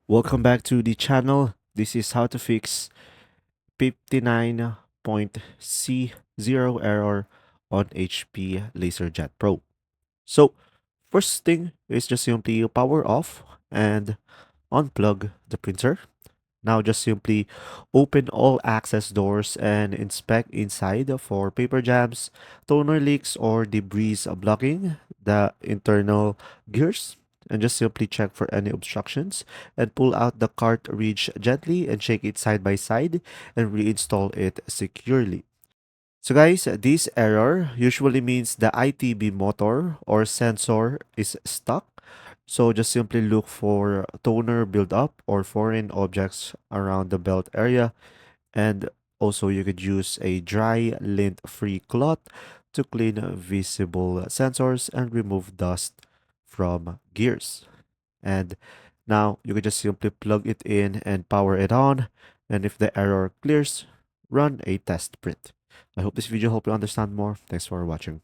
Welcome back to the channel. This is how to fix 59.C0 error on HP LaserJet Pro. So, first thing is just simply power off and unplug the printer. Now just simply open all access doors and inspect inside for paper jams, toner leaks, or debris blocking the internal gears. And just simply check for any obstructions and pull out the cartridge gently and shake it side by side and reinstall it securely. So guys, this error usually means the ITB motor or sensor is stuck. So just simply look for toner buildup or foreign objects around the belt area. And also you could use a dry lint-free cloth to clean visible sensors and remove dust from gears. And now you can just simply plug it in and power it on. And if the error clears, run a test print. I hope this video helped you understand more. Thanks for watching.